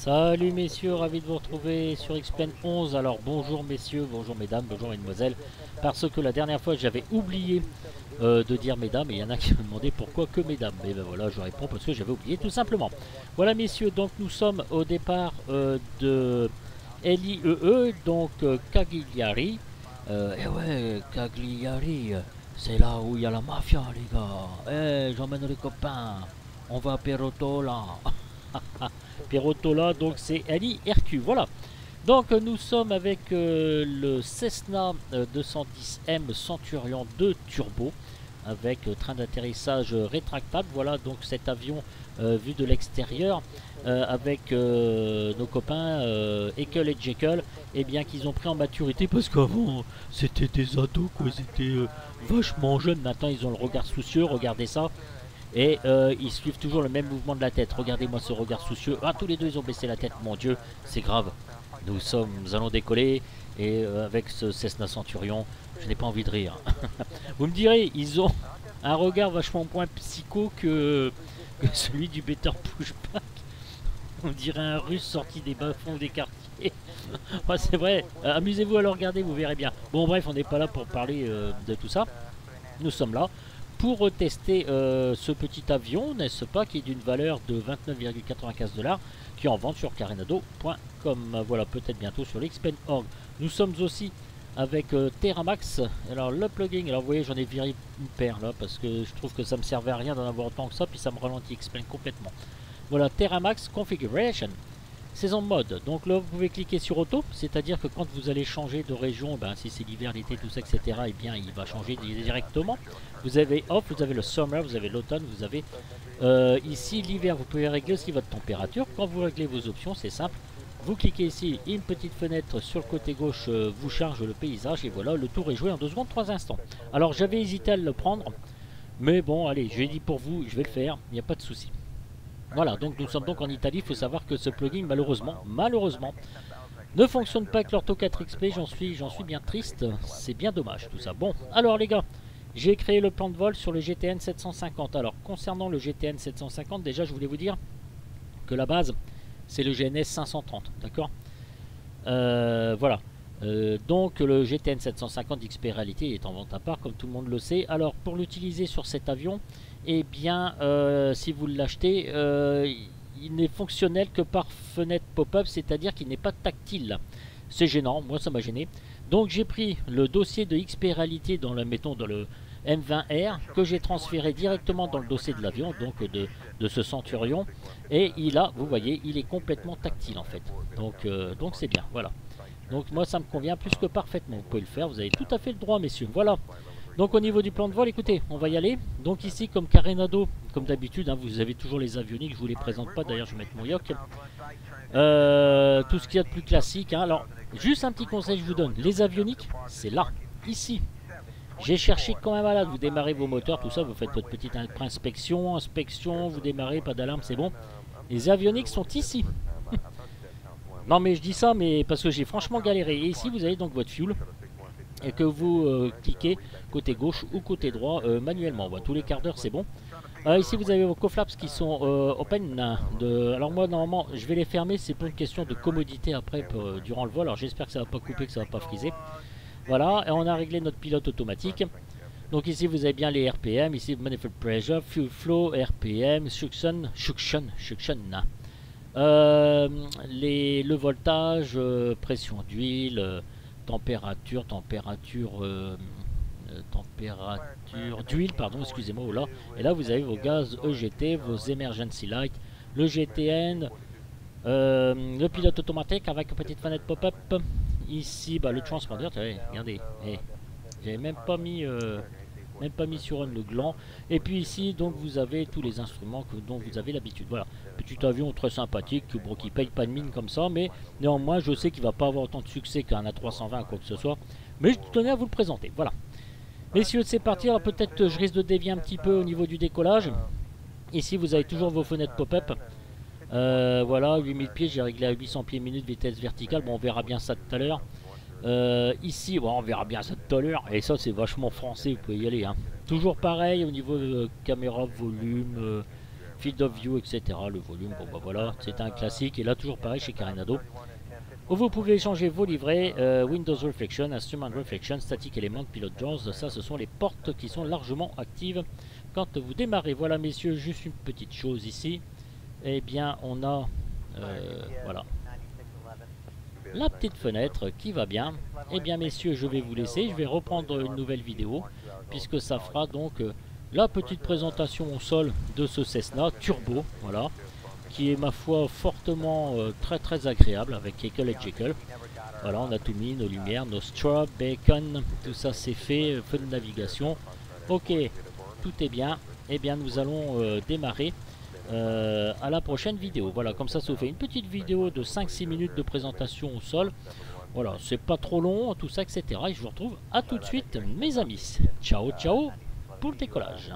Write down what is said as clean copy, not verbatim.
Salut messieurs, ravi de vous retrouver sur X-Plane 11. Alors bonjour messieurs, bonjour mesdames, bonjour mesdemoiselles. Parce que la dernière fois j'avais oublié de dire mesdames et il y en a qui me demandaient pourquoi que mesdames. Et ben voilà, je réponds parce que j'avais oublié tout simplement. Voilà messieurs, donc nous sommes au départ de LIEE, donc Cagliari. Et ouais, Cagliari, c'est là où il y a la mafia les gars. Eh, j'emmène les copains, on va à Perottola. Perottola, donc c'est Ali RQ, voilà. Donc nous sommes avec le Cessna 210M Centurion 2 Turbo avec train d'atterrissage rétractable. Voilà donc cet avion vu de l'extérieur avec nos copains Ekel et Jekyll, et bien qu'ils ont pris en maturité parce qu'avant c'était des ados quoi, ils étaient vachement jeunes. Maintenant ils ont le regard soucieux, regardez ça. Et ils suivent toujours le même mouvement de la tête. Regardez-moi ce regard soucieux. Ah, tous les deux ils ont baissé la tête, mon Dieu, c'est grave. Nous allons décoller. Et avec ce Cessna Centurion, je n'ai pas envie de rire. Vous me direz, ils ont un regard vachement moins psycho que celui du Better Pushback. On dirait un russe sorti des bas-fonds des quartiers. Ouais, c'est vrai, amusez-vous à le regarder, vous verrez bien. Bon bref, on n'est pas là pour parler de tout ça. Nous sommes là pour tester ce petit avion, n'est-ce pas, qui est d'une valeur de 29,95 $, qui est en vente sur carenado.com. Voilà, peut-être bientôt sur l'Xpen.org. Nous sommes aussi avec Terramax. Alors le plugin, alors vous voyez, j'en ai viré une paire là, parce que je trouve que ça me servait à rien d'en avoir autant que ça, puis ça me ralentit Xpen complètement. Voilà, Terramax Configuration. C'est en mode, donc là vous pouvez cliquer sur auto, c'est-à-dire que quand vous allez changer de région, ben, si c'est l'hiver, l'été, tout ça, etc., et bien il va changer directement. Vous avez off, vous avez le summer, vous avez l'automne, vous avez ici l'hiver, vous pouvez régler aussi votre température. Quand vous réglez vos options, c'est simple, vous cliquez ici, une petite fenêtre sur le côté gauche vous charge le paysage, et voilà, le tour est joué en 2 secondes 3 instants. Alors j'avais hésité à le prendre, mais bon, allez, je l'ai dit pour vous, je vais le faire, il n'y a pas de souci. Voilà, donc nous sommes donc en Italie. Il faut savoir que ce plugin, malheureusement, ne fonctionne pas avec l'Orto 4XP. J'en suis bien triste. C'est bien dommage tout ça. Bon, alors les gars, j'ai créé le plan de vol sur le GTN 750. Alors, concernant le GTN 750, déjà, je voulais vous dire que la base, c'est le GNS 530. D'accord voilà. Donc le GTN 750 XP Reality est en vente à part, comme tout le monde le sait. Alors, pour l'utiliser sur cet avion, eh bien, si vous l'achetez, il n'est fonctionnel que par fenêtre pop-up, c'est-à-dire qu'il n'est pas tactile. C'est gênant, moi ça m'a gêné. Donc j'ai pris le dossier de XP Reality dans le, mettons, dans le M20R, que j'ai transféré directement dans le dossier de l'avion, donc de ce Centurion. Et il a, vous voyez, il est complètement tactile en fait. Donc c'est bien, voilà. Donc moi ça me convient plus que parfaitement. Vous pouvez le faire, vous avez tout à fait le droit messieurs. Voilà. Donc au niveau du plan de vol, écoutez, on va y aller. Donc ici, comme Carenado, comme d'habitude, hein, vous avez toujours les avioniques, je vous les présente pas, d'ailleurs je vais mettre mon yoke. Tout ce qu'il y a de plus classique. Hein. Alors, juste un petit conseil je vous donne, les avioniques, c'est là, ici. J'ai cherché quand même malade, vous démarrez vos moteurs, tout ça, vous faites votre petite inspection, vous démarrez, pas d'alarme, c'est bon. Les avioniques sont ici. Non mais je dis ça, mais parce que j'ai franchement galéré. Et ici, vous avez donc votre fuel. Et que vous cliquez côté gauche ou côté droit manuellement. Bah, tous les quarts d'heure c'est bon. Ici vous avez vos coflaps qui sont open. Alors moi normalement je vais les fermer, c'est pour une question de commodité après durant le vol. Alors j'espère que ça va pas couper, que ça va pas friser. Voilà, et on a réglé notre pilote automatique. Donc ici vous avez bien les RPM, ici Manifold Pressure, Fuel Flow, RPM, Suction, le voltage, pression d'huile, température d'huile, pardon, excusez-moi, oh là. Et là vous avez vos gaz EGT, vos emergency light, le GTN, le pilote automatique avec une petite fenêtre pop-up. Ici, bah, le transponder, regardez, j'avais même pas mis sur on le gland. Et puis ici, donc vous avez tous les instruments dont vous avez l'habitude. Voilà, petit avion très sympathique, bon, qui paye pas de mine comme ça, mais néanmoins, je sais qu'il va pas avoir autant de succès qu'un A320 quoi que ce soit. Mais je tenais à vous le présenter. Voilà. Messieurs, c'est parti. Alors peut-être je risque de dévier un petit peu au niveau du décollage. Ici, vous avez toujours vos fenêtres pop-up. Voilà, 8000 pieds, j'ai réglé à 800 pieds minute, vitesse verticale. Bon, on verra bien ça tout à l'heure. Ici, bon, on verra bien ça tout à l'heure. Et ça, c'est vachement français, vous pouvez y aller. Hein. Toujours pareil au niveau caméra, volume, Field of View, etc. Le volume, bon bah voilà, c'est un classique. Et là, toujours pareil chez Carenado. Vous pouvez changer vos livrets, Windows Reflection, Instrument Reflection, Static Element, Pilot Jones. Ça, ce sont les portes qui sont largement actives quand vous démarrez. Voilà, messieurs, juste une petite chose ici. Eh bien, on a, voilà, la petite fenêtre qui va bien. Eh bien, messieurs, je vais vous laisser. Je vais reprendre une nouvelle vidéo, puisque ça fera donc la petite présentation au sol de ce Cessna Turbo, voilà, qui est ma foi fortement très agréable avec Ekel et Jekyll. Voilà, on a tout mis, nos lumières, nos straw, bacon, tout ça c'est fait, feu de navigation. Ok, tout est bien. Eh bien, nous allons démarrer à la prochaine vidéo. Voilà, comme ça vous fait une petite vidéo de 5-6 minutes de présentation au sol. Voilà, c'est pas trop long, tout ça, etc. Et je vous retrouve à tout de suite, mes amis. Ciao, ciao pour le décollage.